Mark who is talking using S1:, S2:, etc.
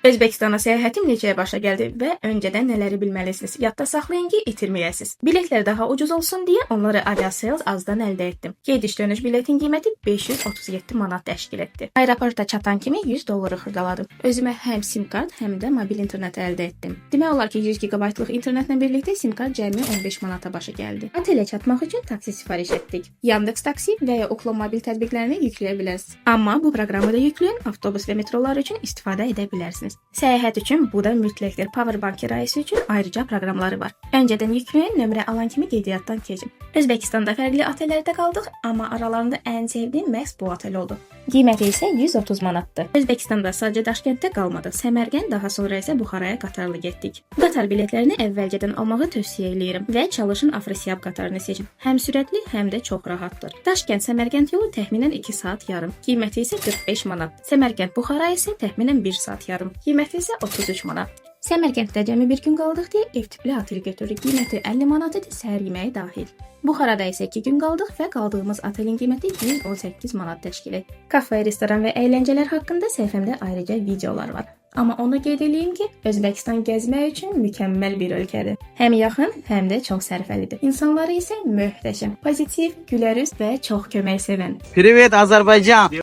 S1: Özbəkistana səyahətim necəyə başa gəldi və öncədən nələri bilməlisiniz? Yadda saxlayın ki, itirməyəsiniz. Biletlər daha ucuz olsun deyə onları Aviasales azdan əldə etdim. Gediş-dönüş biletin qiyməti 537 manat təşkil etdi. Aeroporta çatan kimi $100 xırdaladım. Özümə həm sim kart, həm də mobil internet əldə etdim. Demək olar ki, 100 GB-lıq internetlə birlikdə sim kart cəmi 15 manata başa gəldi. Otelə çatmaq üçün taksi sifariş etdik. Yandex Taksi və ya Oklo mobil tətbiqlərini yükləyə bilərsiniz. Amma bu proqramı da yükləyən avtobus və metrolar üçün istifadə edə bilərsiniz. Səyahət üçün bu da mütləqdir. Powerbank kirayəsi üçün ayrıca proqramları var. Öncədən yükləyən nömrə alan kimi qeydiyyatdan keçin. Özbəkistanda fərqli otellərdə qaldıq, amma aralarında ən sevdiyim məhz bu otel oldu. Qiyməti isə 130 manatdır. Özbəkistanda sadəcə Daşkənddə qalmadıq. Səmərqənd, daha sonra isə Buxaraya qatarla getdik. Qatar biletlərini əvvəlcədən almağı tövsiyə eləyirəm və çalışın Afrasiyab qatarını seçin. Həm sürətli, həm də çox rahatdır. Daşkənd-Səmərqənd yolu təxminən 2 saat yarım. Qiyməti isə 45 manat. Səmərqənd-Buxara isə təxminən 1 saat yarım. Qiyməti isə 33 manat. Səmərqənddə cəmi bir gün qaldıq deyə ev tipli otel götürdük. Qiyməti 50 manat idi, səhər yeməyi dahil. Buxarada isə 2 gün qaldıq və qaldığımız otelin qiyməti 118 manat təşkil etdi. Kafe, restoran və əyləncələr haqqında səhifəmdə ayrıca videolar var. Amma onu qeyd edeyim ki, Özbəkistan gəzmək üçün mükəmməl bir ölkədir. Həm yaxın, həm də çox sərfəlidir. İnsanları isə möhtəşəm, pozitiv, gülərüz və çox köməksevən.
S2: Привет, Azərbaycan!